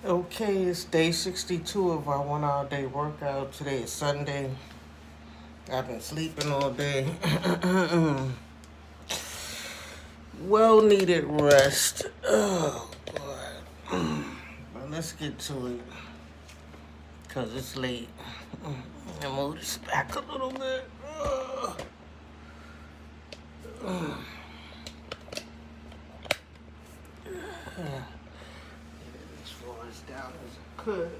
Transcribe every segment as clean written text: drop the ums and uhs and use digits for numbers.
Okay, it's day 62 of our 1 hour day workout. Today is Sunday. I've been sleeping all day. Well needed rest. Oh, boy. But let's get to it. Because it's late. I move this back a little bit. As far as down as I could.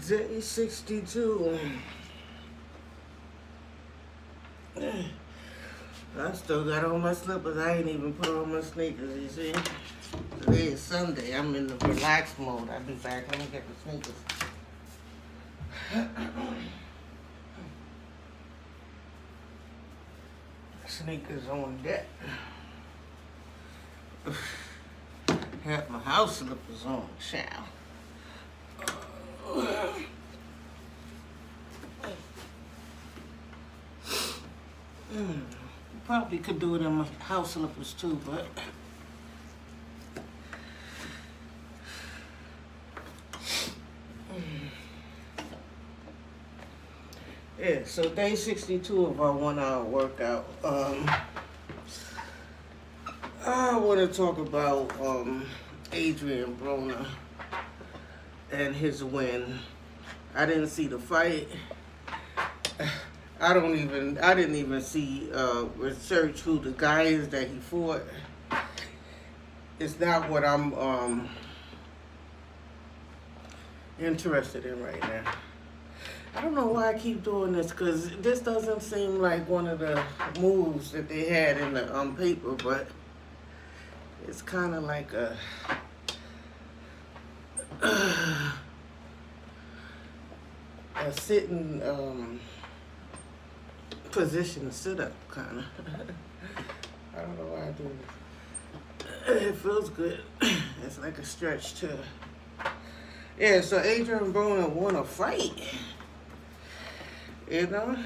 Day 62. I still got on my slippers. I ain't even put on my sneakers, you see? Today is Sunday. I'm in the relaxed mode. I'll be back. Let me get the sneakers. Sneakers on deck. Have my house slippers on, child. Probably could do it in my house slippers too, but yeah. So day 62 of our 1 hour workout. I want to talk about Adrien Broner and his win. I didn't see the fight. I didn't even see research who the guy is that he fought. It's not what I'm interested in right now. I don't know why I keep doing this, because this doesn't seem like one of the moves that they had in the paper, but it's kind of like a sitting position to sit up, kind of. I don't know why I do this. It feels good. It's like a stretch too. Yeah, so Adrien Broner won a fight. You know,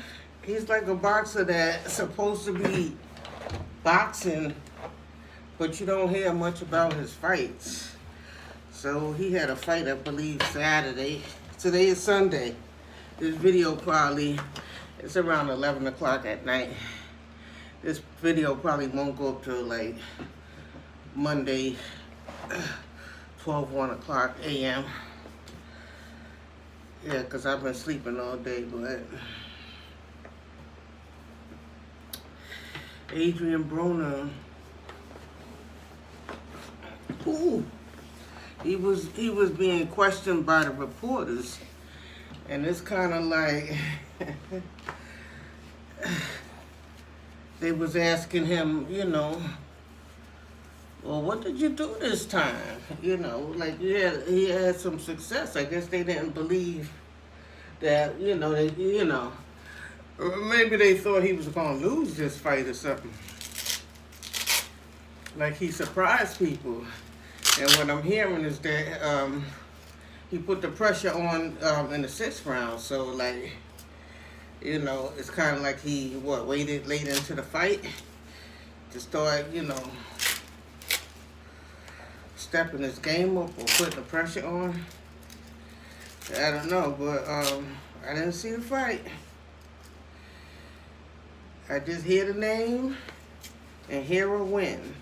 he's like a boxer that's supposed to be boxing, but you don't hear much about his fights. So he had a fight, I believe, Saturday. Today is Sunday. This video probably, it's around 11 o'clock at night. This video probably won't go up till like Monday, 1 o'clock a.m. Yeah, because I've been sleeping all day, but Adrien Broner, he was being questioned by the reporters, and it's kind of like they was asking him, you know, well, what did you do this time? You know, like he had some success. I guess they didn't believe that, maybe they thought he was going to lose this fight or something. Like he surprised people. And what I'm hearing is that he put the pressure on in the 6th round. So, like, you know, it's kind of like he, waited late into the fight to start, stepping his game up or putting the pressure on. I don't know, but I didn't see the fight. I just hear the name and hear a win.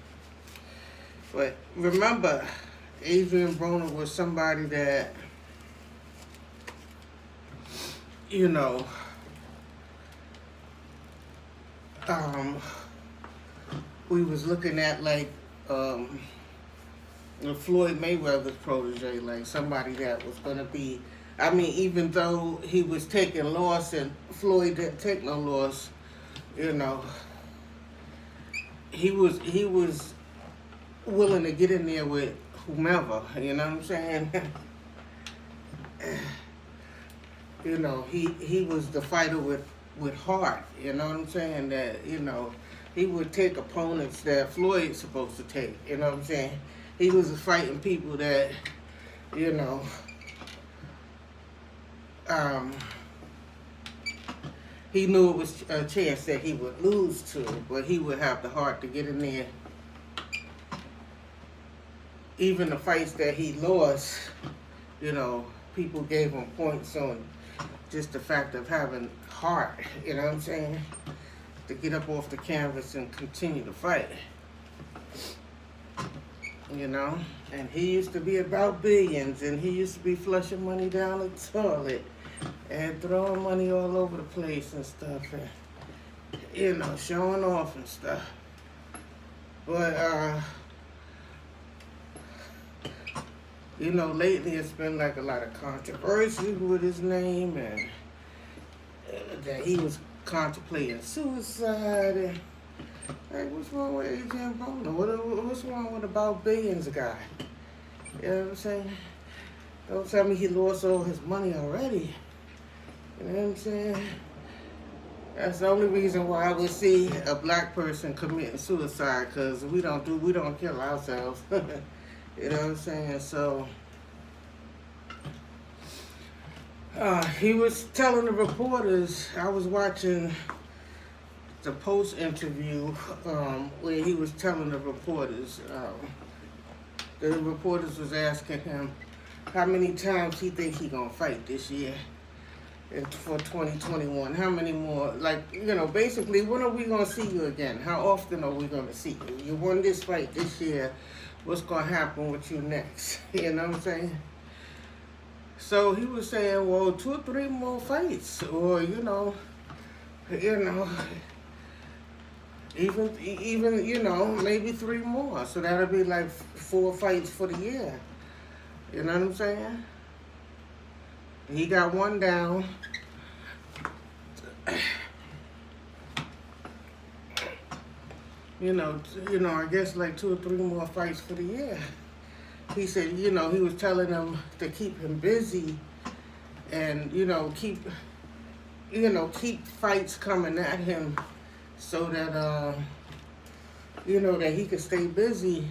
But remember, Adrien Broner was somebody that, we was looking at like Floyd Mayweather's protege, like somebody that was going to be, I mean, even though he was taking loss and Floyd didn't take no loss, he was willing to get in there with whomever, you know what I'm saying? He was the fighter with heart, you know what I'm saying? That, he would take opponents that Floyd's supposed to take, you know what I'm saying? He was fighting people that, he knew it was a chance that he would lose to, but he would have the heart to get in there. Even the fights that he lost, you know, people gave him points on just the fact of having heart, you know what I'm saying? To get up off the canvas and continue to fight. You know? And he used to be about billions, and he used to be flushing money down the toilet and throwing money all over the place and stuff, and, you know, showing off and stuff. But, you know, lately it's been like a lot of controversy with his name, and that he was contemplating suicide. And, like, what's wrong with Adrien Broner? What's wrong with about billions guy? You know what I'm saying? Don't tell me he lost all his money already. You know what I'm saying? That's the only reason why I would see a black person committing suicide, because we don't kill ourselves. You know what I'm saying? So, he was telling the reporters, I was watching the Post interview where he was telling the reporters was asking him how many times he think he gonna fight this year for 2021. How many more? Like, you know, basically, when are we gonna see you again? How often are we gonna see you? You won this fight this year. What's gonna happen with you next? You know what I'm saying? So he was saying, well, 2 or 3 more fights, or you know, even you know, maybe 3 more. So that'll be like 4 fights for the year. You know what I'm saying? He got 1 down. You know, I guess like 2 or 3 more fights for the year. He said, you know, he was telling them to keep him busy, and keep fights coming at him, so that that he could stay busy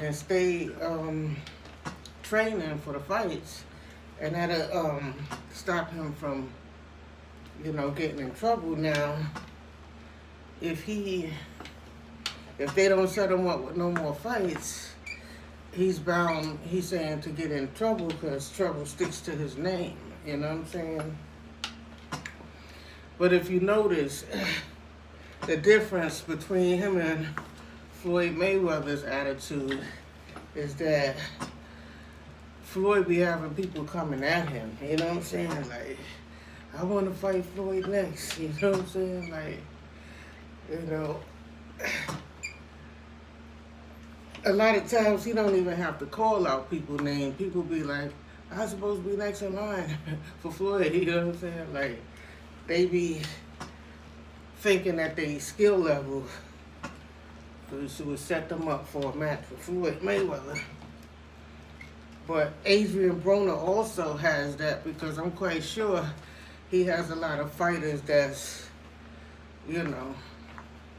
and stay training for the fights, and that'll stop him from getting in trouble. Now, if they don't set him up with no more fights, he's bound, he's saying, to get in trouble, because trouble sticks to his name. You know what I'm saying? But if you notice, the difference between him and Floyd Mayweather's attitude is that Floyd be having people coming at him. You know what I'm saying? Like, I want to fight Floyd next. You know what I'm saying? Like, a lot of times he don't even have to call out people's names. People be like, I'm supposed to be next in line for Floyd. You know what I'm saying? Like, they be thinking that they skill level would set them up for a match with Floyd Mayweather. But Adrien Broner also has that, because I'm quite sure he has a lot of fighters that's,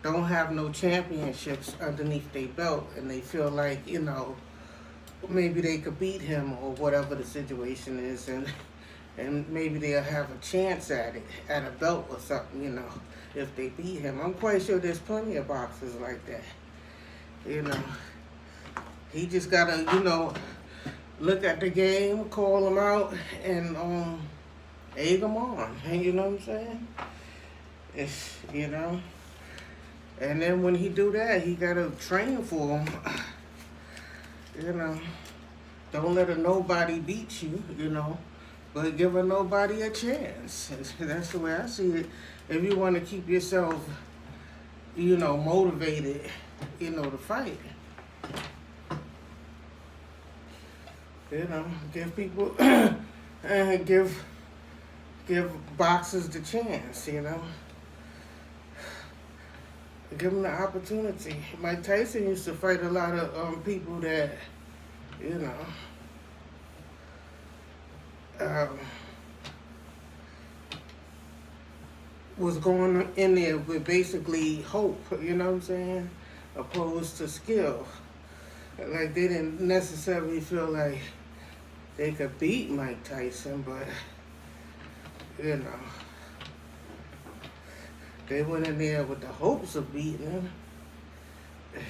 don't have no championships underneath their belt, and they feel like, maybe they could beat him, or whatever the situation is, and maybe they'll have a chance at it, at a belt or something, if they beat him. I'm quite sure there's plenty of boxers like that. He just gotta, look at the game, call them out, and egg them on. You know what I'm saying? And then when he do that, he gotta train for him. Don't let a nobody beat you, but give a nobody a chance. That's the way I see it. If you want to keep yourself, motivated, to fight. Give people, give boxers the chance, Give them the opportunity. Mike Tyson used to fight a lot of people that, was going in there with basically hope, you know what I'm saying? Opposed to skill. Like, they didn't necessarily feel like they could beat Mike Tyson, but, They went in there with the hopes of beating him,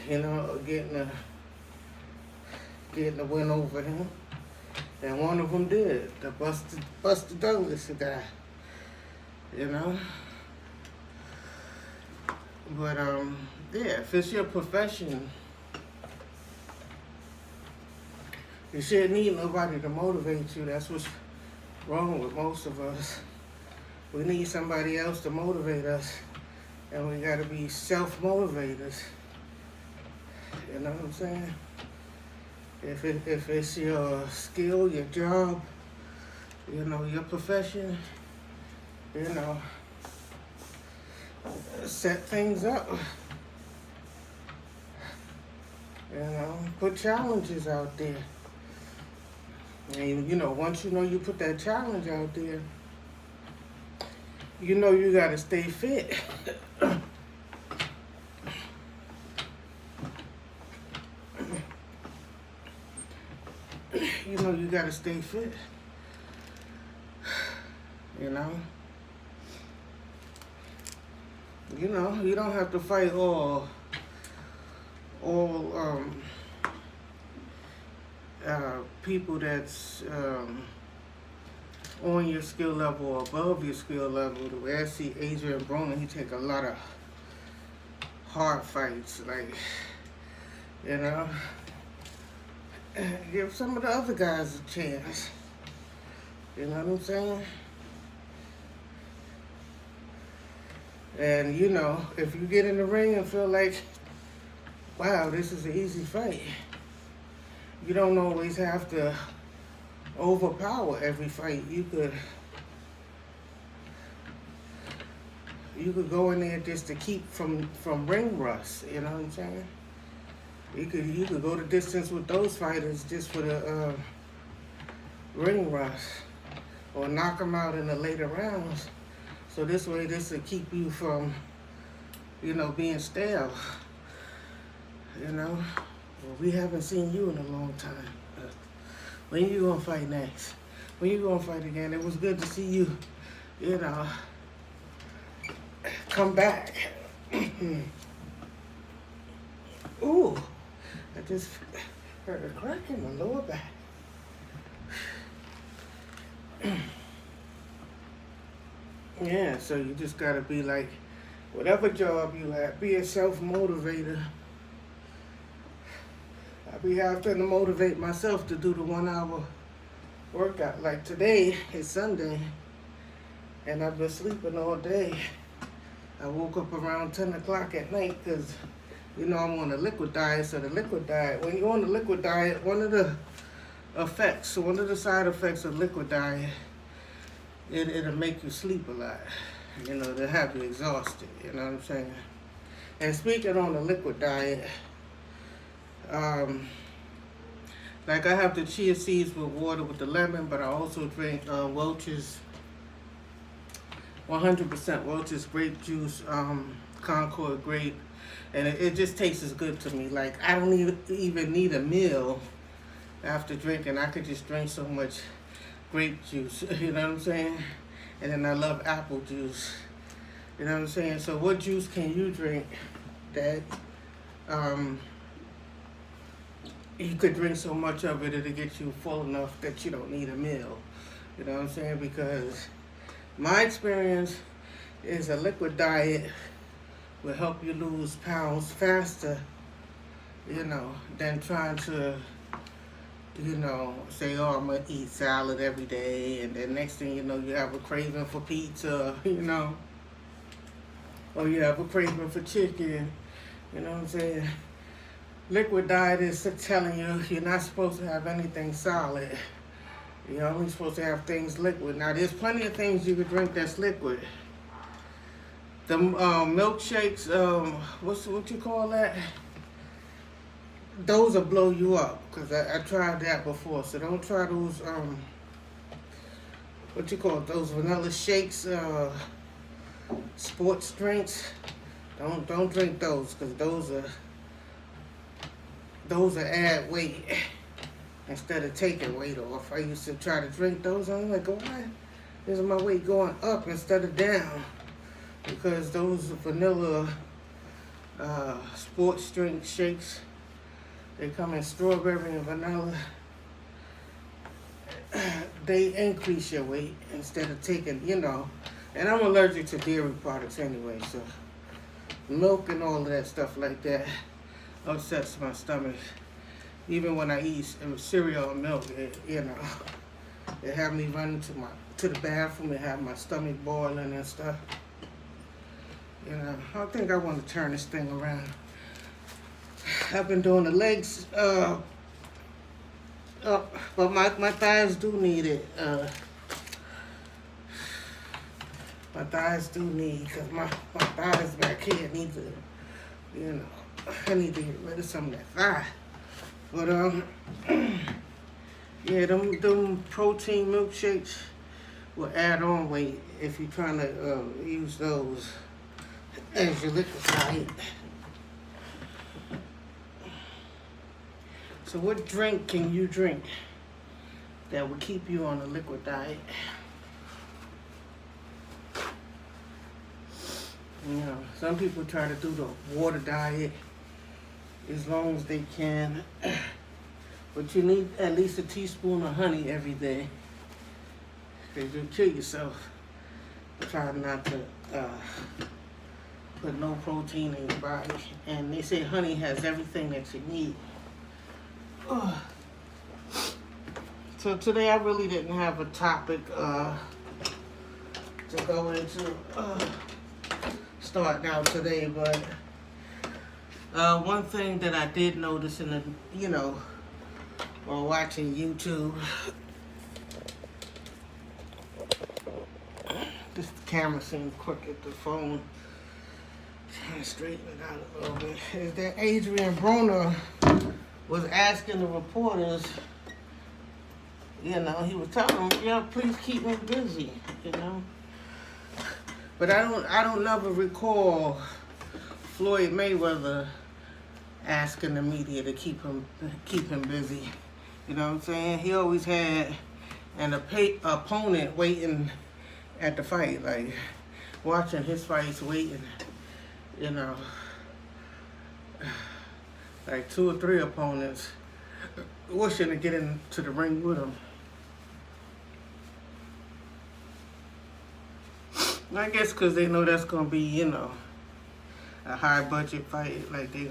you know, getting a win over him. And one of them did, the Buster Douglas guy, you know. But yeah, if it's your profession, you shouldn't need nobody to motivate you. That's what's wrong with most of us. We need somebody else to motivate us, and we gotta be self-motivators. You know what I'm saying? If it's your skill, your job, you know, your profession, you know, set things up. You know, put challenges out there. And, you know, once you know you put that challenge out there, you know you gotta stay fit. You know you gotta stay fit. You know? You know, you don't have to fight all people that's on your skill level or above your skill level. The way I see Adrien Broner, he take a lot of hard fights, like, you know. Give some of the other guys a chance. You know what I'm saying? And, you know, if you get in the ring and feel like, wow, this is an easy fight, you don't always have to overpower every fight. You could go in there just to keep from ring rust. You know what I'm saying? You could go the distance with those fighters just for the ring rust, or knock them out in the later rounds. So this way, this will keep you from, you know, being stale. You know, well, we haven't seen you in a long time. When you gonna fight next? When you gonna fight again? It was good to see you, you know, come back. Ooh, I just heard a crack in my lower back. Yeah, so you just gotta be like, whatever job you have, be a self-motivator. I be having to motivate myself to do the 1 hour workout. Like today is Sunday, and I've been sleeping all day. I woke up around 10 o'clock at night because, you know, I'm on a liquid diet. So the liquid diet, when you're on the liquid diet, one of the side effects of liquid diet, it'll make you sleep a lot. You know, they'll have you exhausted, you know what I'm saying? And speaking on the liquid diet, like I have the chia seeds with water with the lemon, but I also drink Welch's 100% Welch's grape juice, Concord grape, and it just tastes as good to me. Like I don't even need a meal after drinking. I could just drink so much grape juice, you know what I'm saying? And then I love apple juice, you know what I'm saying? So what juice can you drink that you could drink so much of it it'll get you full enough that you don't need a meal? You know what I'm saying? Because my experience is a liquid diet will help you lose pounds faster, you know, than trying to, you know, say, oh, I'm going to eat salad every day, and then next thing you know, you have a craving for pizza, you know, or you have a craving for chicken, you know what I'm saying? Liquid diet is telling you you're not supposed to have anything solid. You're only supposed to have things liquid. Now, there's plenty of things you could drink that's liquid. The milkshakes, what you call that? Those will blow you up, because I tried that before. So don't try those, what you call it, those vanilla shakes, sports drinks. Don't drink those, because those are add weight instead of taking weight off. I used to try to drink those. I'm like, why is my weight going up instead of down? because those vanilla sports drink shakes, they come in strawberry and vanilla. They increase your weight instead of taking, and I'm allergic to dairy products anyway, so milk and all of that stuff like that upsets my stomach. Even when I eat cereal and milk, it have me running to the bathroom and have my stomach boiling and stuff. I think I want to turn this thing around. I've been doing the legs up, but my thighs do need it. My thighs do need, because my thighs back here need to, I need to get rid of some of that thigh. But, yeah, them protein milkshakes will add on weight if you're trying to use those as your liquid diet. So what drink can you drink that will keep you on a liquid diet? Some people try to do the water diet as long as they can, but you need at least a teaspoon of honey every day, because you'll kill yourself. Try not to put no protein in your body, and they say honey has everything that you need. So today I really didn't have a topic to go into starting out today, but one thing that I did notice in the, while watching YouTube, this camera seems crooked, the phone, trying to straighten it out a little bit, is that Adrien Broner was asking the reporters, he was telling them, please keep me busy, But I don't never recall Floyd Mayweather asking the media to keep him busy. You know what I'm saying? He always had an opponent waiting at the fight, like watching his fights, waiting, like 2 or 3 opponents wishing to get into the ring with him. I guess because they know that's going to be, a high budget fight. Like it's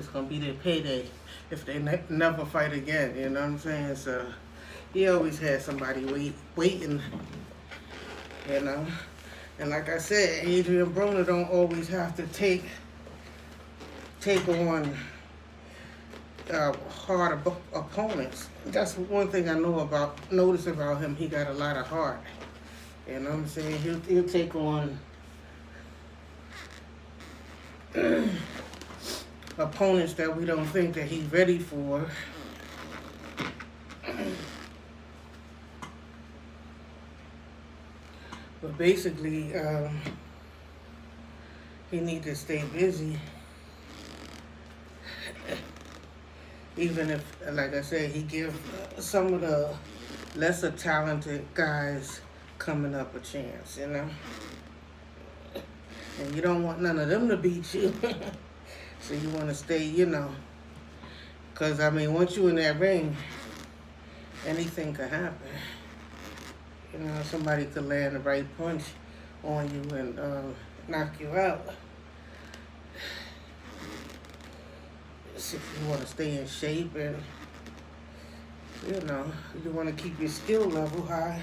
going to be their payday if they never fight again, you know what I'm saying? So he always had somebody waiting, And like I said, Adrien Broner don't always have to take on hard opponents. That's one thing I notice about him. He got a lot of heart. You know what I'm saying? He'll take on opponents that we don't think that he's ready for. But basically, he needs to stay busy. Even if, like I said, he give some of the lesser talented guys coming up a chance, And you don't want none of them to beat you. So you want to stay, Because, once you're in that ring, anything could happen. Somebody could land the right punch on you and knock you out. So you want to stay in shape and, you want to keep your skill level high.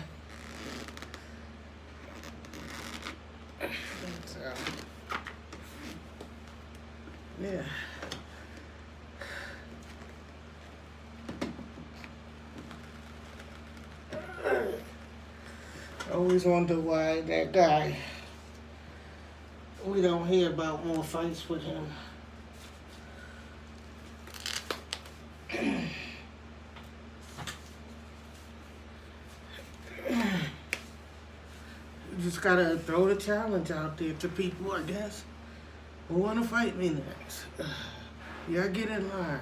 So, yeah. I always wonder why that guy, we don't hear about more fights with him. You just gotta throw the challenge out there to people, I guess, who wanna fight me next. Yeah, get in line.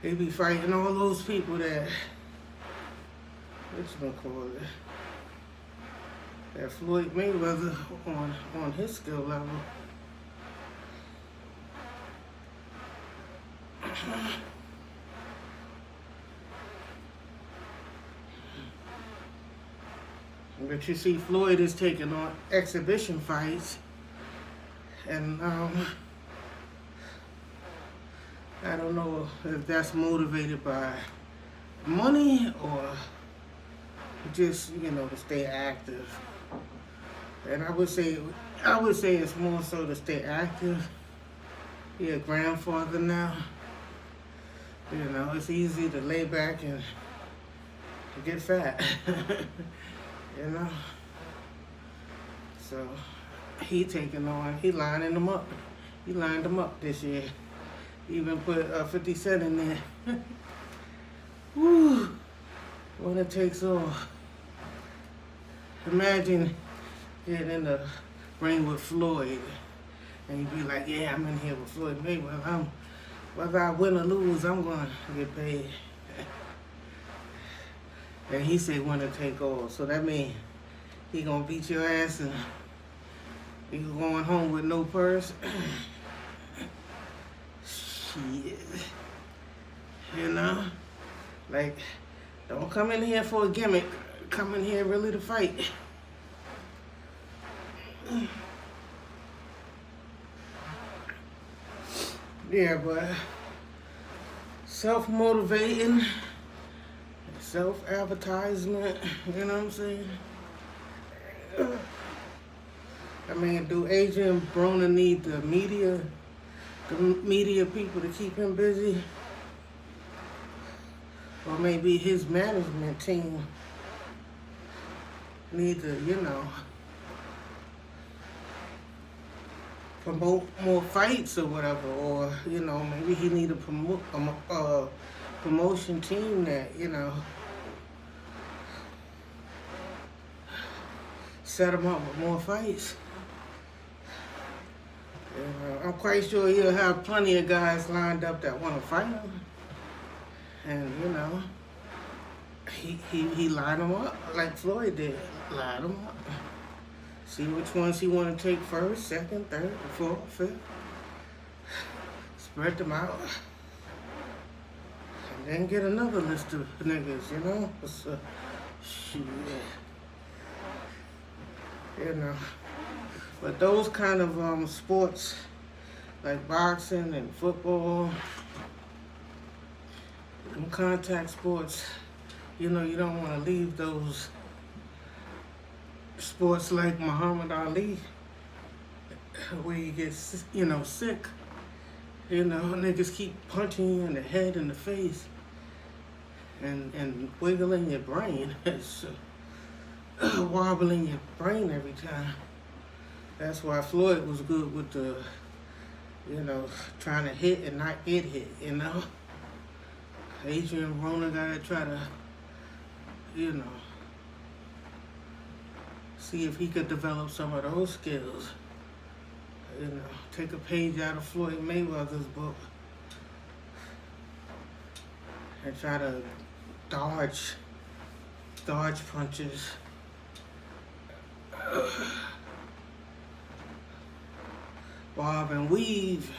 They be fighting all those people that whatchamacallit, that Floyd Mayweather on his skill level. But you see, Floyd is taking on exhibition fights, and I don't know if that's motivated by money or just, you know, to stay active. And I would say it's more so to stay active. He's a grandfather now. You know, it's easy to lay back and get fat. You know? So he lining them up. He lined them up this year. Even put 50 Cent in there. Woo! When it takes off. Imagine getting in the ring with Floyd and you be like, yeah, I'm in here with Floyd Mayweather. Whether I win or lose, I'm gonna get paid. And he said winner take all. So that means he gonna beat your ass and you going home with no purse. Shit. You know? Like, don't come in here for a gimmick. Come in here really to fight. Yeah, but self-motivating, self-advertisement, you know what I'm saying? I mean, do Adrien and Broner need the media people to keep him busy? Or maybe his management team need to, you know, promote more fights or whatever, or, you know, maybe he need a promotion team that, you know, set him up with more fights. You know, I'm quite sure he'll have plenty of guys lined up that want to fight him. And, you know, he lined them up like Floyd did. Line them up. See which ones he want to take first, second, third, fourth, fifth. Spread them out. And then get another list of niggas, you know? Shit. You know. But those kind of sports, like boxing and football, and contact sports, you know, you don't want to leave those sports like Muhammad Ali, where you get, you know, sick. You know, niggas keep punching you in the head and the face and wiggling your brain. It's wobbling your brain every time. That's why Floyd was good with the, you know, trying to hit and not get hit, you know. Adrien Broner gotta try to, you know, see if he could develop some of those skills. You know, take a page out of Floyd Mayweather's book and try to dodge punches. Bob and weave.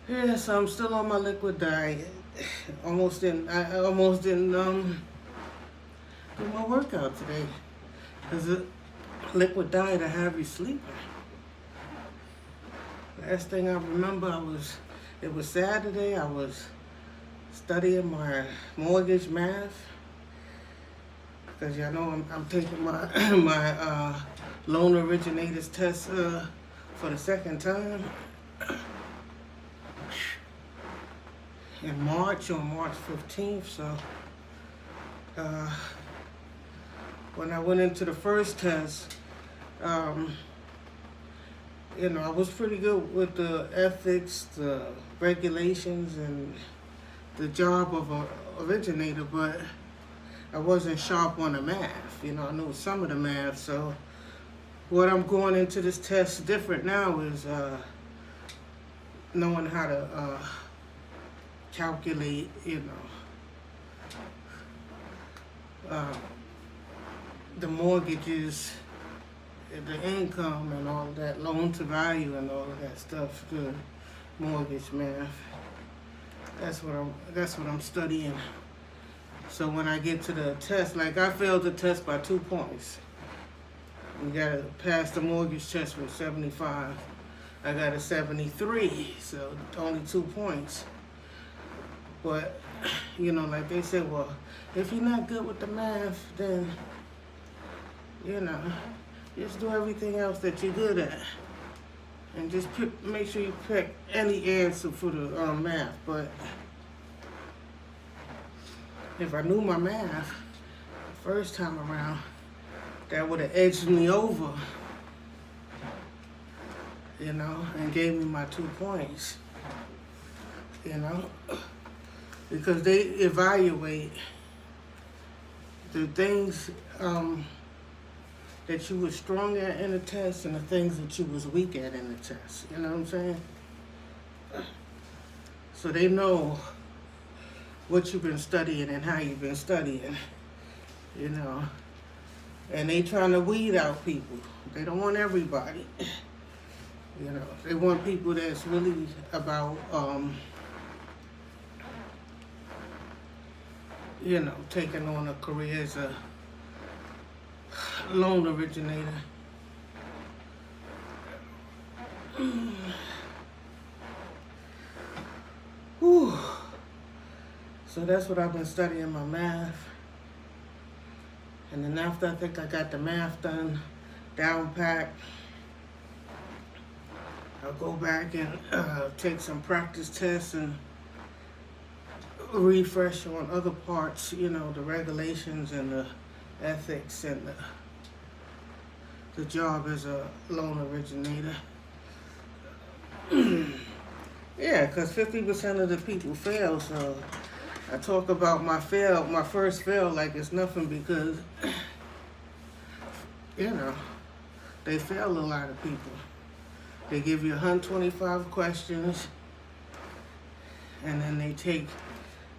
Yeah, so I'm still on my liquid diet. I almost didn't do my workout today. Cause a liquid diet, I have you sleeping. Last thing I remember, it was Saturday, I was studying my mortgage math. Cause y'all know I'm taking my loan originators test for the second time. In March, on March 15th, so when I went into the first test, you know, I was pretty good with the ethics, the regulations, and the job of a originator, but I wasn't sharp on the math. You know, I knew some of the math, so what I'm going into this test different now is knowing how to calculate, the mortgages, the income and all of that, loan to value and all of that stuff, the mortgage math. That's what I'm studying. So when I get to the test, like I failed the test by 2 points. You gotta pass the mortgage test with 75. I got a 73, so only 2 points. But, like they said, well, if you're not good with the math, then, just do everything else that you're good at. And just make sure you pick any answer for the math. But if I knew my math the first time around, that would have edged me over, and gave me my 2 points, because they evaluate the things that you were strong at in the test and the things that you was weak at in the test. You know what I'm saying? So they know what you've been studying and how you've been studying, And they trying to weed out people. They don't want everybody. They want people that's really about, taking on a career as a loan originator. Whew. So that's what I've been studying, my math. And then after I think I got the math done, down pat, I'll go back and take some practice tests and refresh on other parts, the regulations and the ethics and the job as a loan originator. Yeah, because 50% of the people fail, so I talk about my first fail like it's nothing because, they fail a lot of people. They give you 125 questions, and then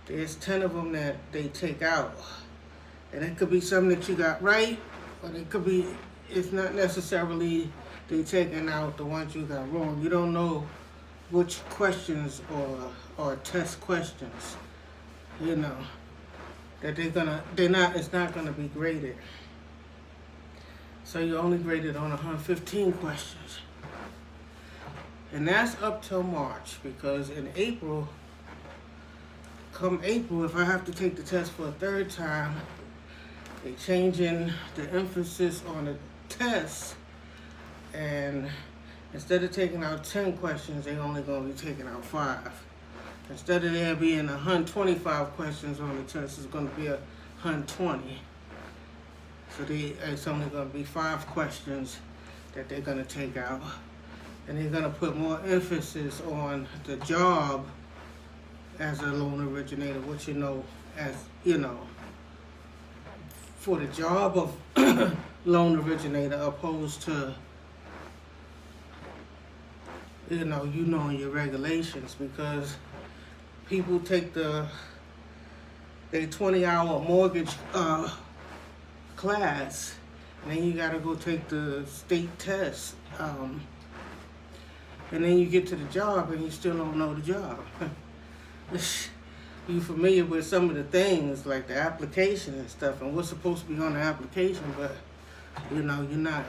there's 10 of them that they take out. And it could be something that you got right, or it's not necessarily they taking out the ones you got wrong. You don't know which questions or test questions, that it's not gonna be graded. So you're only graded on 115 questions. And that's up till March, because in come April, if I have to take the test for a third time, they're changing the emphasis on the test, and instead of taking out 10 questions, they're only going to be taking out 5. Instead of there being 125 questions on the test, it's going to be 120. So it's only going to be 5 questions that they're going to take out. And they're going to put more emphasis on the job as a loan originator, which for the job of loan originator, opposed to knowing your regulations, because people take their 20-hour mortgage class, and then you got to go take the state test, and then you get to the job and you still don't know the job. You familiar with some of the things like the application and stuff and what's supposed to be on the application, but you're not.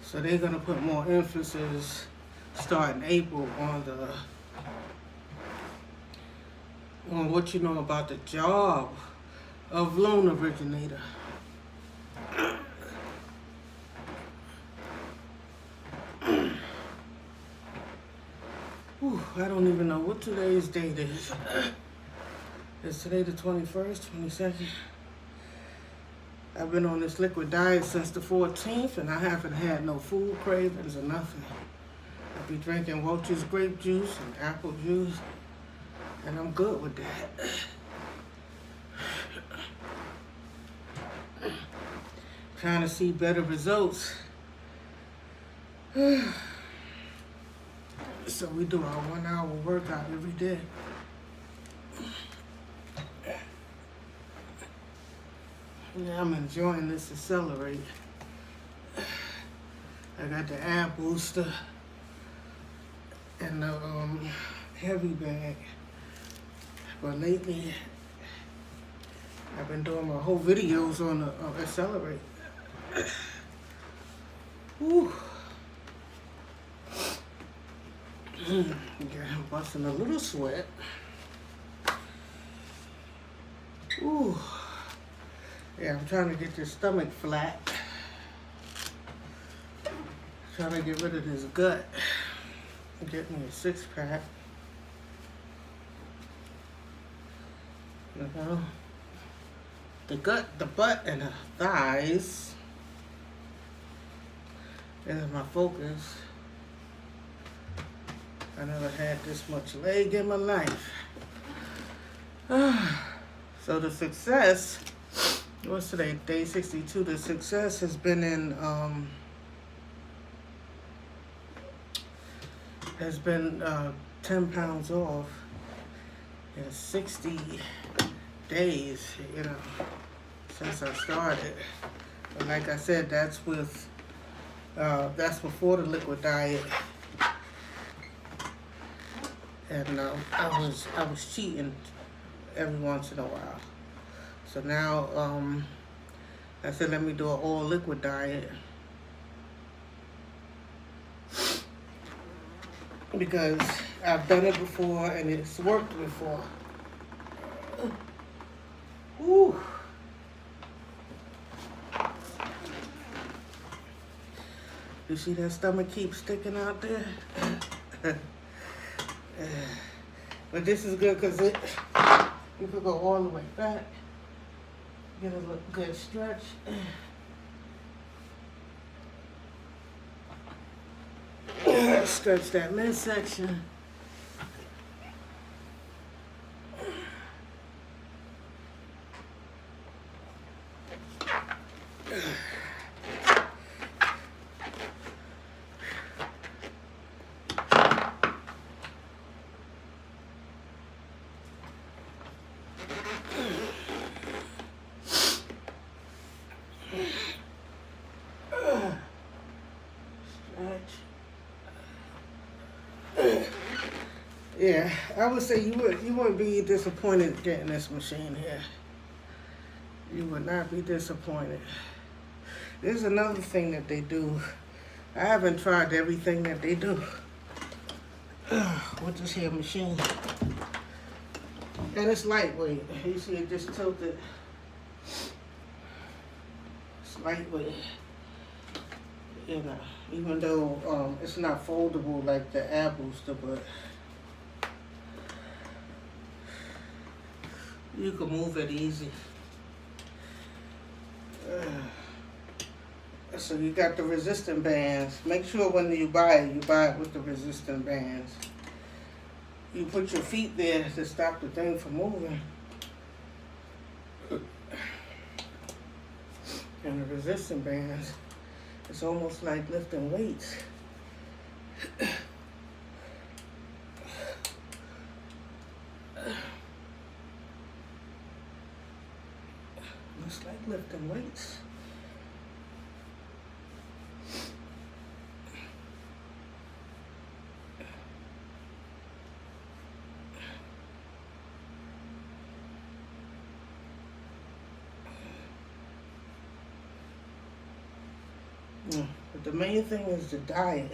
So they're gonna put more emphasis starting April on what you know about the job of loan originator. I don't even know what today's date is. Is today the 21st, 22nd? I've been on this liquid diet since the 14th, and I haven't had no food cravings or nothing. I'll be drinking Welch's grape juice and apple juice, and I'm good with that. kind of see better results. So we do our 1 hour workout every day. Yeah, I'm enjoying this Accelerate. I got the ab booster and the heavy bag. But lately, I've been doing my whole videos on the Accelerate. Whew. Yeah, I'm busting a little sweat. Ooh. Yeah, I'm trying to get this stomach flat. Trying to get rid of this gut. Get me a 6-pack. The gut, the butt, and the thighs is my focus. I never had this much leg in my life. So the success, what's today, day 62, the success has been in, 10 pounds off in 60 days, you know, since I started. But like I said, that's before the liquid diet. And I was cheating every once in a while. So now I said, let me do an all liquid diet. Because I've done it before and it's worked before. Woo. You see that stomach keep sticking out there? But this is good because you could go all the way back, get a good stretch. Stretch that midsection. Yeah, I would say you wouldn't be disappointed getting this machine here. You would not be disappointed. There's another thing that they do. I haven't tried everything that they do with this here machine. And it's lightweight. You see it just tilted. It's lightweight. You know, even though it's not foldable like the Ab Booster, but you can move it easy. So you got the resistant bands. Make sure when you buy it with the resistant bands. You put your feet there to stop the thing from moving. And the resistant bands, it's almost like lifting weights. It's like lifting weights. But the main thing is the diet.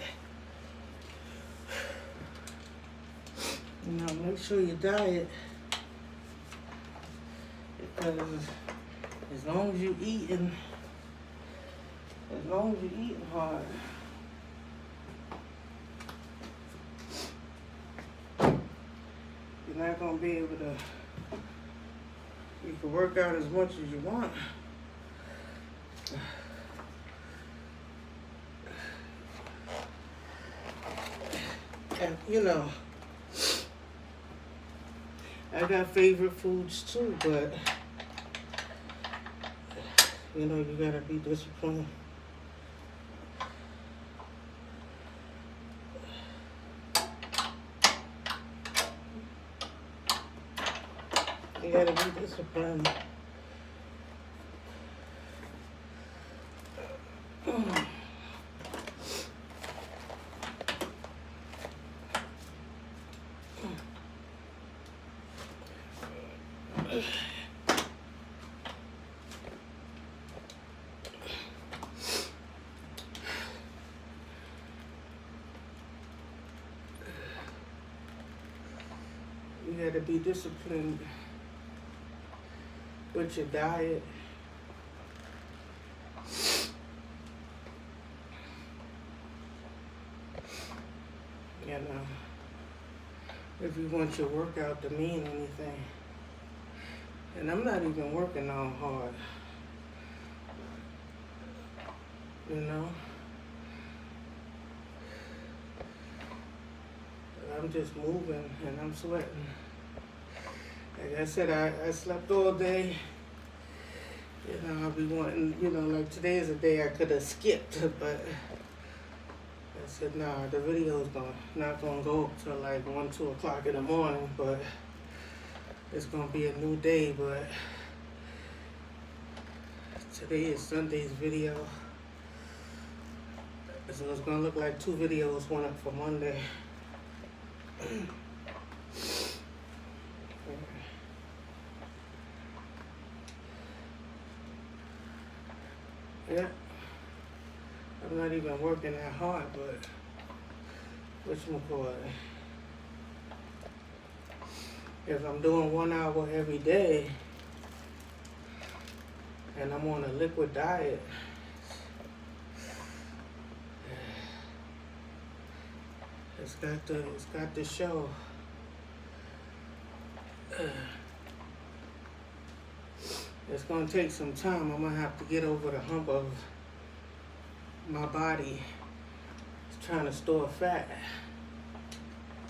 You know, make sure you diet, because as long as you're eating hard, you're not gonna be able to. You can work out as much as you want. And you know, I got favorite foods too, but You know, you gotta be disciplined. You gotta be disciplined. You gotta be disciplined with your diet. You know, if you want your workout to mean anything. And I'm not even working on hard. You know? I'm just moving and I'm sweating. Like I said, I slept all day. You know, I'll be wanting, you know, like today is a day I could have skipped, but I said, nah, the video's not gonna go up till like 1, 2 o'clock in the morning, but it's gonna be a new day. But today is Sunday's video, so it's gonna look like 2 videos, one up for Monday. Yeah, I'm not even working that hard, but whatchamacallit, if I'm doing 1 hour every day and I'm on a liquid diet, it's got to show. It's gonna take some time. I'm gonna have to get over the hump of my body trying to store fat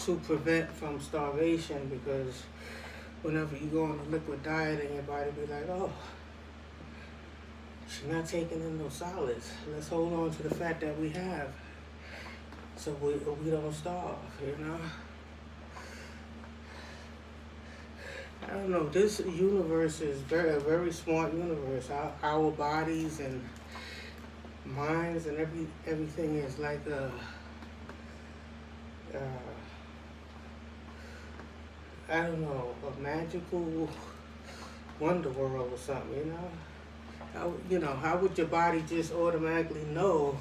to prevent from starvation, because whenever you go on a liquid diet and your body be like, oh, she's not taking in no solids. Let's hold on to the fat that we have so we don't starve, you know? I don't know, this universe is a very smart universe. Our bodies and minds and everything is like I don't know, a magical wonder world or something, you know? How would your body just automatically know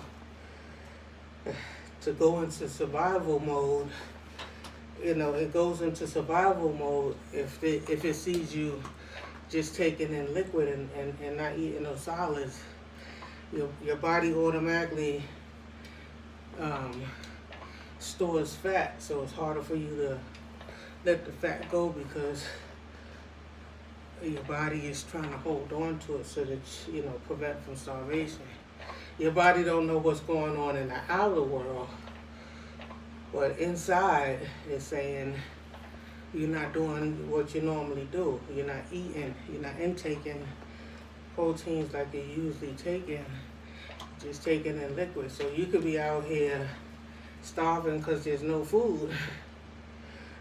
to go into survival mode? You know, it goes into survival mode if it sees you just taking in liquid and not eating no solids. Your body automatically stores fat, so it's harder for you to let the fat go, because your body is trying to hold on to it so that, you know, prevent from starvation. Your body don't know what's going on in the outer world, but inside it's saying you're not doing what you normally do. You're not eating, you're not intaking proteins like you usually taking, just taking in liquid. So you could be out here starving because there's no food.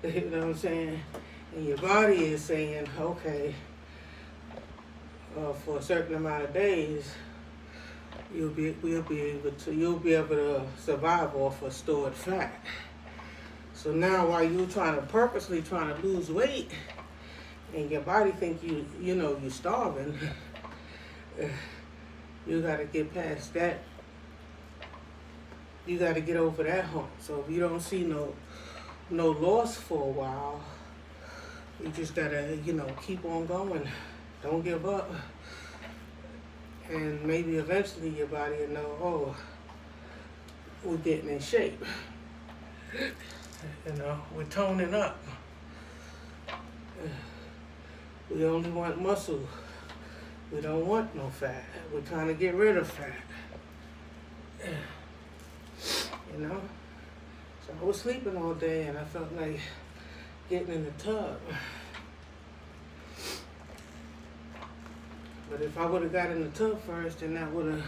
You know what I'm saying? And your body is saying, okay, for a certain amount of days, you'll be able to survive off of stored fat. So now, while you're purposely trying to lose weight, and your body think you're starving, you got to get past that. You got to get over that hump. So if you don't see no loss for a while, you just gotta keep on going. Don't give up. And maybe eventually your body will know, oh, we're getting in shape. We're toning up. We only want muscle. We don't want no fat. We're trying to get rid of fat. So I was sleeping all day and I felt like getting in the tub. But But if I would have got in the tub first, then that would have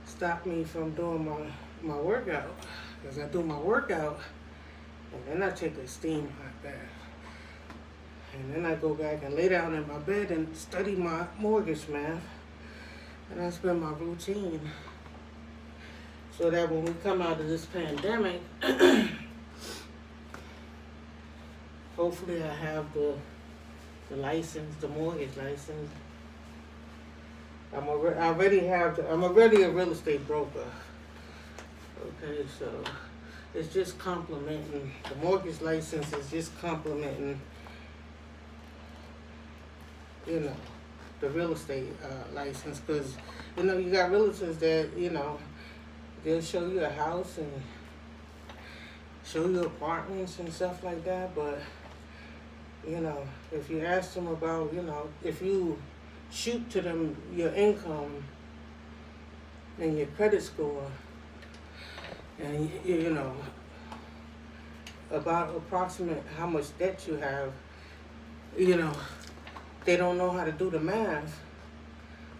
stopped me from doing my workout. Because I do my workout, and then I take a steam hot bath. And then I go back and lay down in my bed and study my mortgage math. And that's been my routine. So that when we come out of this pandemic, hopefully I have the license, the mortgage license. I'm already a real estate broker. Okay, so it's just complementing, the mortgage license is just complementing, you know, the real estate license. Because, you know, you got realtors that, you know, they'll show you a house and show you apartments and stuff like that. But, you know, if you ask them about, you know, if you shoot to them your income and your credit score, and you know about approximate how much debt you have, you know, they don't know how to do the math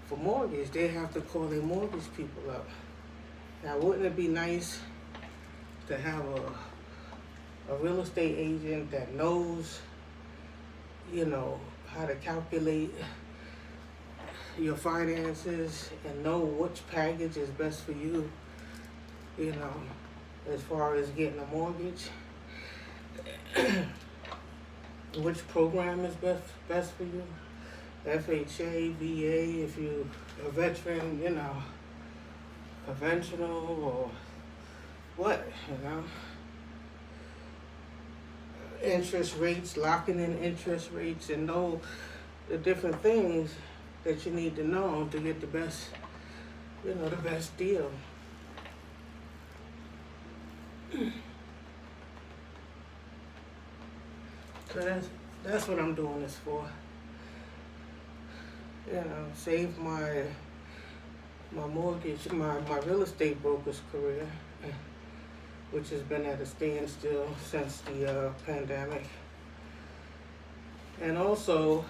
for mortgage. They have to call their mortgage people up. Now, wouldn't it be nice to have a real estate agent that knows, you know, how to calculate your finances and know which package is best for you, you know, as far as getting a mortgage, which program is best for you, FHA, VA, if you're a veteran, you know, conventional or what, you know, interest rates, locking in interest rates, and know the different things that you need to know to get the best, you know, the best deal. So that's what I'm doing this for. You know, save my mortgage, my real estate broker's career, which has been at a standstill since the pandemic. And also,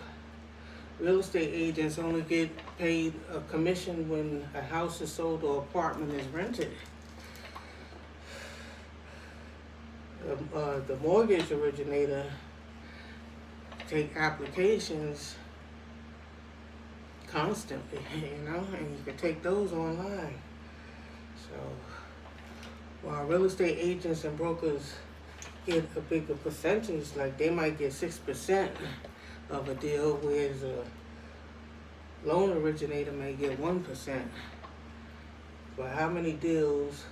real estate agents only get paid a commission when a house is sold or apartment is rented. The mortgage originator take applications constantly, you know, and you can take those online. So while real estate agents and brokers get a bigger percentage, like they might get 6% of a deal, whereas a loan originator may get 1%. But how many deals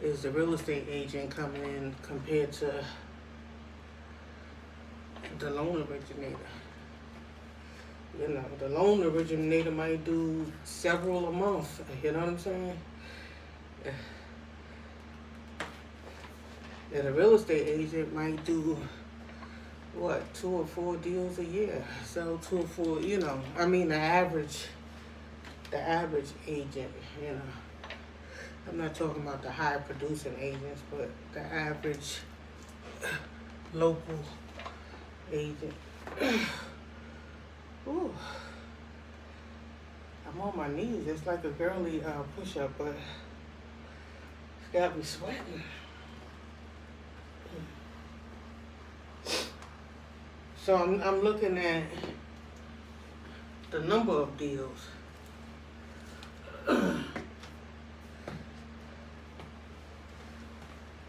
is the real estate agent coming in compared to the loan originator? You know, the loan originator might do several a month, you know what I'm saying? And a real estate agent might do, what, 2 or 4 deals a year. So 2 or 4, you know, I mean the average agent, you know. I'm not talking about the high producing agents, but the average local agent. Ooh. I'm on my knees. It's like a girly push-up, but it's got me sweating. So I'm looking at the number of deals.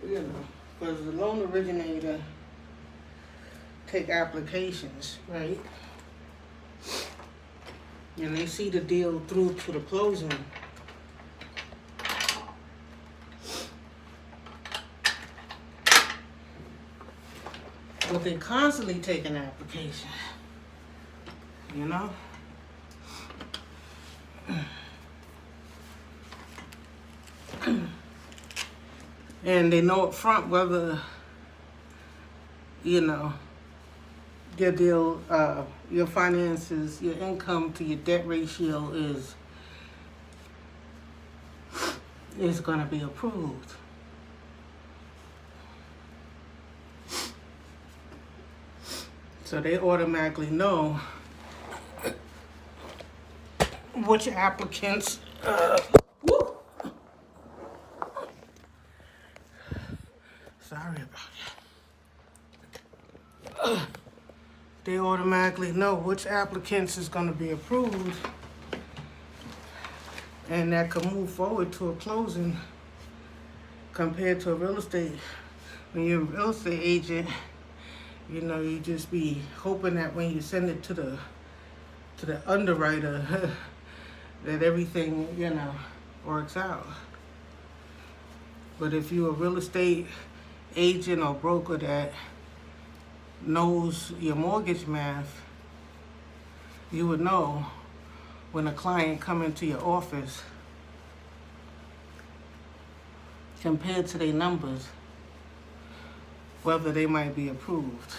You know, because the loan originator take applications, right? And they see the deal through to the closing. But they constantly take an application, you know? And they know up front whether, you know, your deal, your finances, your income to your debt ratio is going to be approved. So they automatically know which applicants, sorry about that. They automatically know which applicants is going to be approved, and that can move forward to a closing compared to a real estate. When you're a real estate agent, you know, you just be hoping that when you send it to the underwriter that everything, you know, works out. But if you're a real estate agent or broker that knows your mortgage math, you would know when a client come into your office compared to their numbers, whether they might be approved,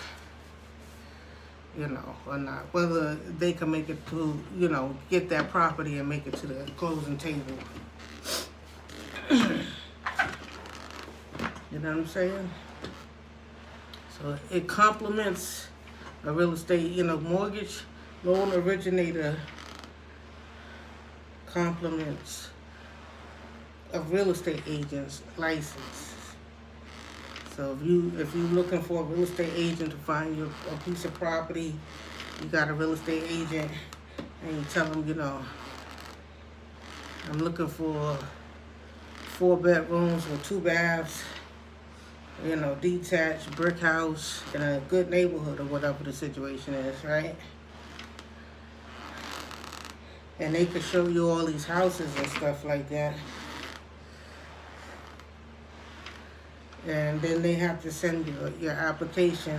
you know, or not, whether they can make it to, you know, get that property and make it to the closing table. You know what I'm saying? So it complements a real estate, you know, mortgage loan originator complements a real estate agent's license. So if you're looking for a real estate agent to find you a piece of property, you got a real estate agent, and you tell them, you know, I'm looking for 4 bedrooms with 2 baths, you know, detached brick house in a good neighborhood or whatever the situation is, right? And they could show you all these houses and stuff like that. And then they have to send you your application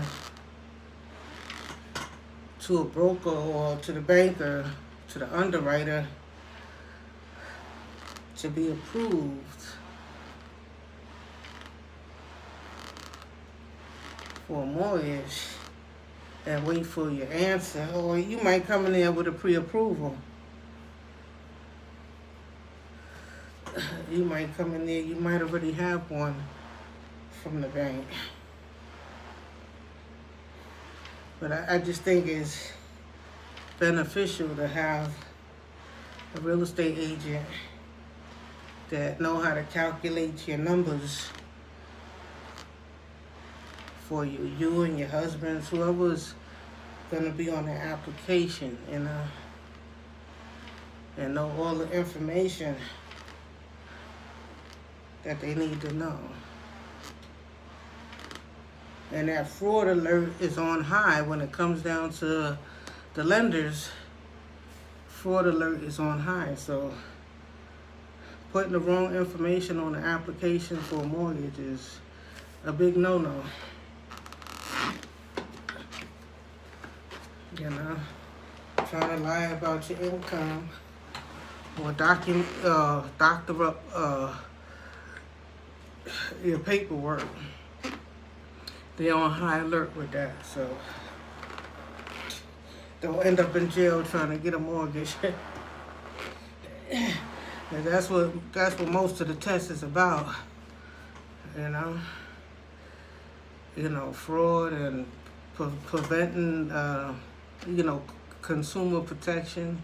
to a broker or to the banker, to the underwriter, to be approved for a mortgage, and wait for your answer. Or you might come in there with a pre-approval. You might come in there, you might already have one from the bank. But I just think it's beneficial to have a real estate agent that know how to calculate your numbers for you, you and your husbands, whoever's gonna be on the application, you know, and know all the information that they need to know. And that fraud alert is on high when it comes down to the lenders. Fraud alert is on high. So putting the wrong information on the application for a mortgage is a big no-no. You know, trying to lie about your income or doctor up your paperwork. They're on high alert with that, so don't end up in jail trying to get a mortgage. And that's what most of the test is about, you know, fraud and preventing, you know, consumer protection,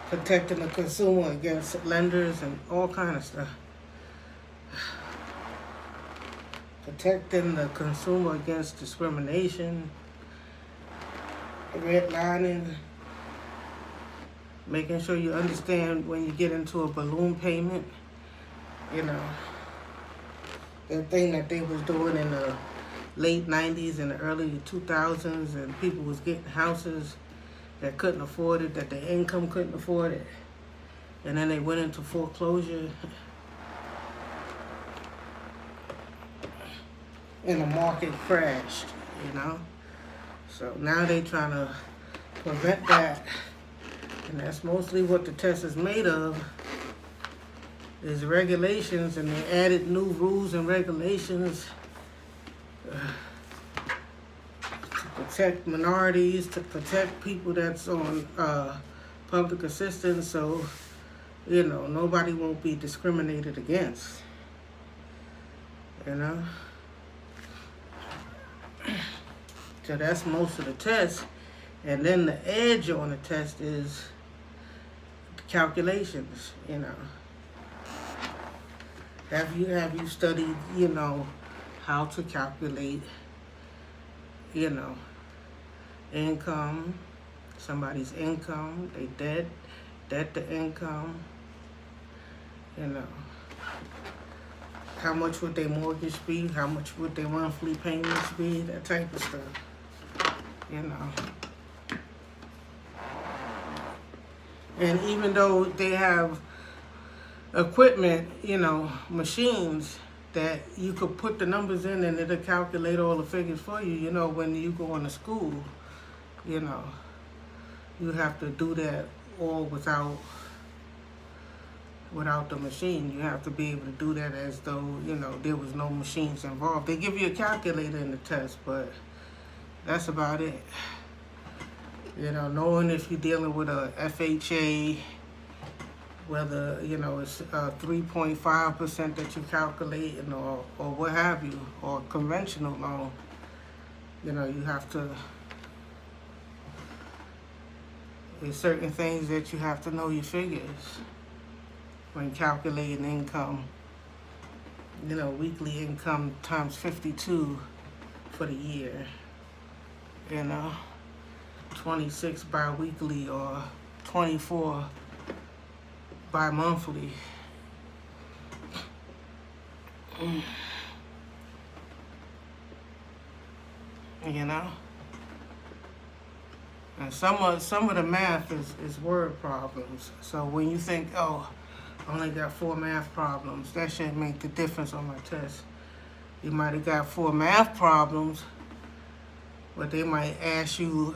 protecting the consumer against lenders and all kind of stuff. Protecting the consumer against discrimination, redlining, making sure you understand when you get into a balloon payment, you know, the thing that they was doing in the late 90s and the early 2000s, and people was getting houses that couldn't afford it, that their income couldn't afford it, and then they went into foreclosure. And the market crashed, you know. So now they trying to prevent that, and that's mostly what the test is made of, is regulations, and they added new rules and regulations to protect minorities, to protect people that's on public assistance, so, you know, nobody won't be discriminated against, you know. So that's most of the test. And then the edge on the test is calculations, you know. Have you studied, you know, how to calculate, you know, income, somebody's income, they debt to income, you know. How much would their mortgage be? How much would their monthly payments be? That type of stuff, you know. And even though they have equipment, you know, machines that you could put the numbers in and it'll calculate all the figures for you, you know, when you go into school, you know, you have to do that all without the machine. You have to be able to do that as though, you know, there was no machines involved. They give you a calculator in the test, but that's about it. You know, knowing if you're dealing with a FHA, whether, you know, it's 3.5% that you're calculating or what have you, or conventional loan, you know, you have to, there's certain things that you have to know your figures when calculating income. You know, weekly income times 52 for the year, you know, 26 bi-weekly or 24 bi-monthly. You know? And some of the math is word problems. So when you think, oh, I only got 4 math problems, that shouldn't make the difference on my test. You might have got 4 math problems, but they might ask you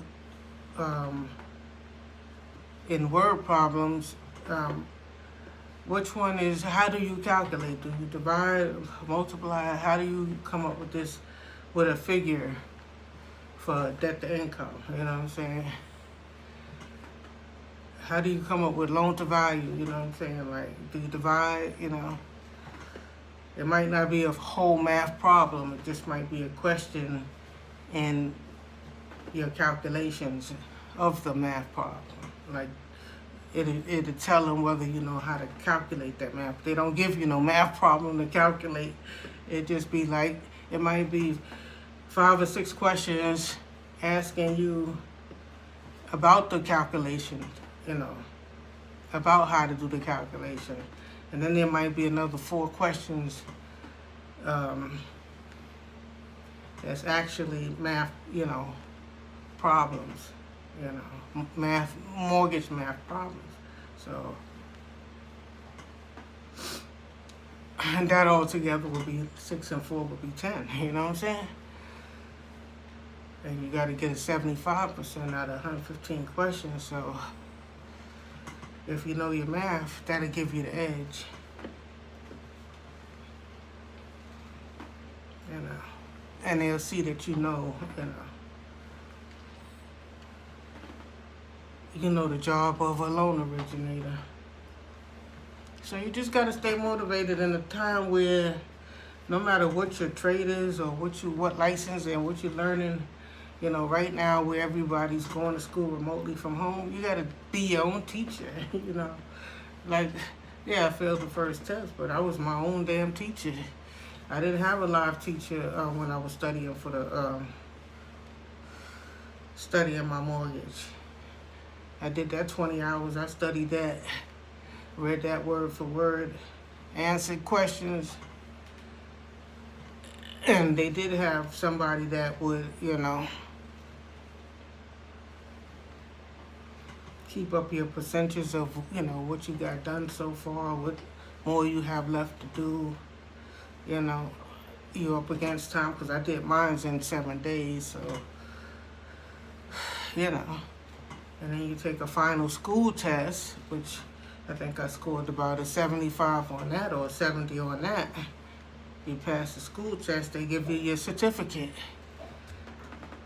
in word problems, which one is, how do you calculate? Do you divide, multiply? How do you come up with this, with a figure for debt to income? You know what I'm saying? How do you come up with loan to value? You know what I'm saying? Like, do you divide, you know? It might not be a whole math problem. It just might be a question in your calculations of the math problem. Like, it'll tell them whether you know how to calculate that math. They don't give you no math problem to calculate. It just be like, it might be 5 or 6 questions asking you about the calculation, you know, about how to do the calculation. And then there might be another 4 questions that's actually math, you know, problems, you know, mortgage math problems. So, and that all together would be 6 and 4 would be 10, you know what I'm saying? And you got to get a 75% out of 115 questions. So if you know your math, that'll give you the edge. You know, and they'll see that you know, you know the job of a loan originator. So you just got to stay motivated in a time where no matter what your trade is or what license and what you're learning, you know, right now where everybody's going to school remotely from home, you got to be your own teacher, you know. Like, yeah, I failed the first test, but I was my own damn teacher. I didn't have a live teacher when I was studying for the, studying my mortgage. I did that 20 hours. I studied that, read that word for word, answered questions. And they did have somebody that would, you know, keep up your percentages of, you know, what you got done so far, what more you have left to do. You know, you're up against time, because I did mines in 7 days, so, you know. And then you take a final school test, which I think I scored about a 75 on that or a 70 on that. You pass the school test, they give you your certificate,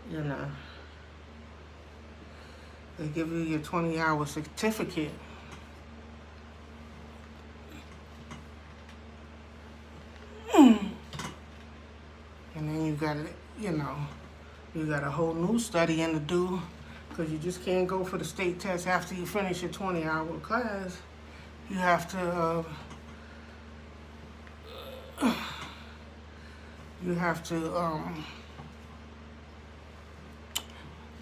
you know. They give you your 20-hour certificate. And then you got, you know, you got a whole new studying to do, because you just can't go for the state test after you finish your 20-hour class. You have to,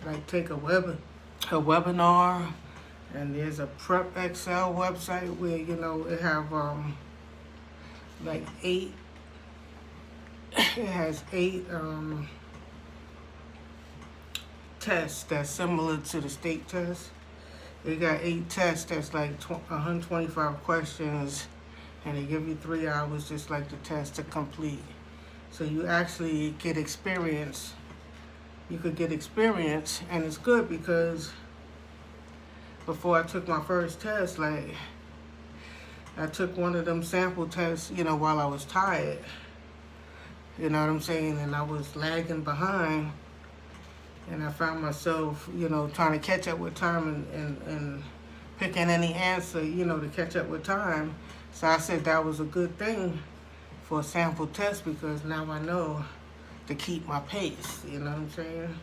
like take a webinar, and there's a Prep Excel website where, you know, it have like it has eight tests that's similar to the state test. They got 8 tests that's like 125 questions, and they give you 3 hours just like the test to complete. So you actually get experience. You could get experience, and it's good because before I took my first test, like, I took one of them sample tests, you know, while I was tired. You know what I'm saying? And I was lagging behind, and I found myself, you know, trying to catch up with time and picking any answer, you know, to catch up with time. So I said that was a good thing for a sample test, because now I know to keep my pace, you know what I'm saying?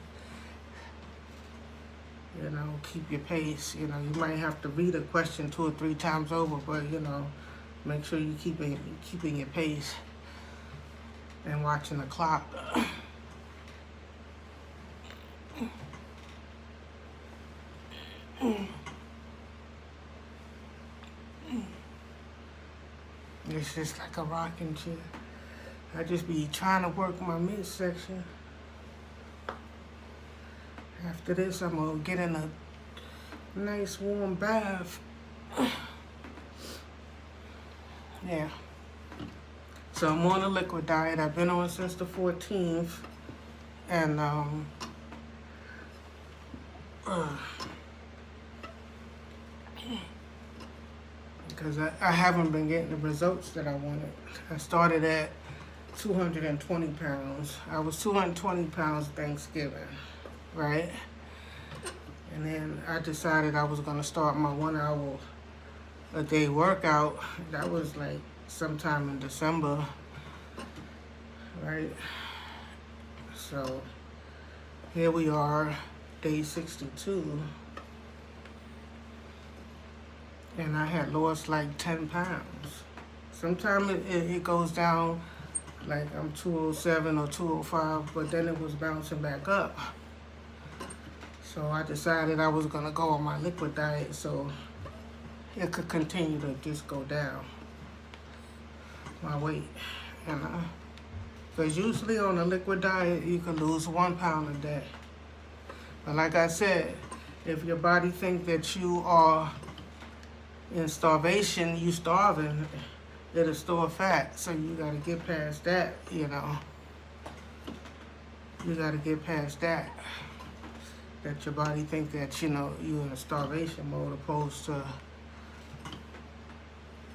You know, keep your pace. You know, you might have to read a question 2 or 3 times over, but, you know, make sure you keeping your pace and watching the clock. It's just like a rocking chair. I just be trying to work my midsection. After this, I'm gonna get in a nice warm bath. Yeah. So I'm on a liquid diet. I've been on since the 14th. And because I haven't been getting the results that I wanted. I started at 220 pounds. I was 220 pounds Thanksgiving, right? And then I decided I was gonna start my 1 hour a day workout. That was like sometime in December, right? So here we are, day 62. And I had lost like 10 pounds. Sometimes it goes down, like I'm 207 or 205, but then it was bouncing back up. So I decided I was gonna go on my liquid diet so it could continue to just go down, my weight. And because usually on a liquid diet, you can lose 1 pound a day. But like I said, if your body thinks that you are in starvation, you starving, it'll store fat. So you gotta get past that, you know. You gotta get past that. That your body think that, you know, you're in a starvation mode opposed to,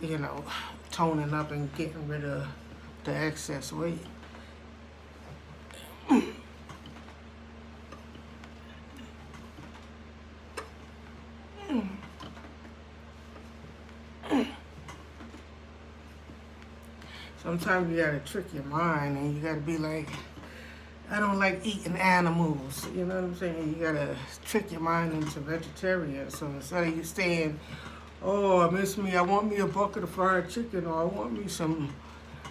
you know, toning up and getting rid of the excess weight. Sometimes you gotta trick your mind, and you gotta be like, I don't like eating animals. You know what I'm saying? You gotta trick your mind into vegetarian. So instead of you saying, oh, I miss me, I want me a bucket of fried chicken, or I want me some,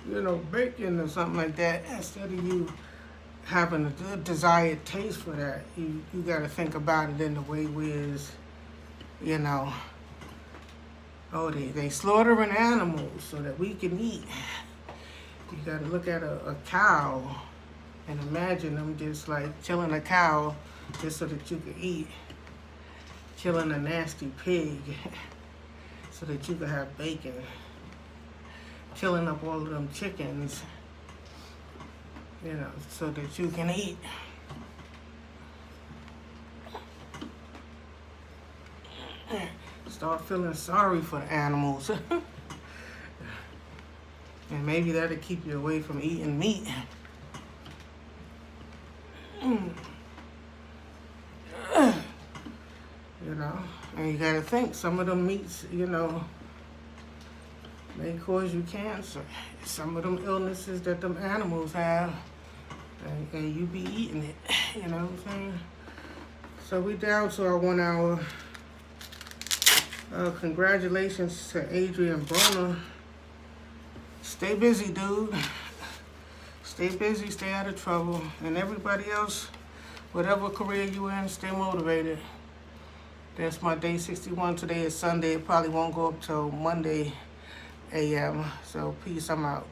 you know, bacon or something like that, instead of you having a desired taste for that, you gotta think about it in the way where, you know, oh, they slaughtering animals so that we can eat. You gotta look at a cow and imagine them just like killing a cow just so that you could eat. Killing a nasty pig so that you could have bacon. Killing up all of them chickens, you know, so that you can eat. Start feeling sorry for the animals. And maybe that'll keep you away from eating meat. You know, and you gotta think, some of them meats, you know, may cause you cancer. Some of them illnesses that them animals have, and you be eating it, you know what I'm saying? So we down to our 1 hour. Congratulations to Adrien Broner. Stay busy, dude. Stay busy, stay out of trouble. And everybody else, whatever career you in, stay motivated. That's my day 61. Today is Sunday. It probably won't go up till Monday a.m. So peace, I'm out.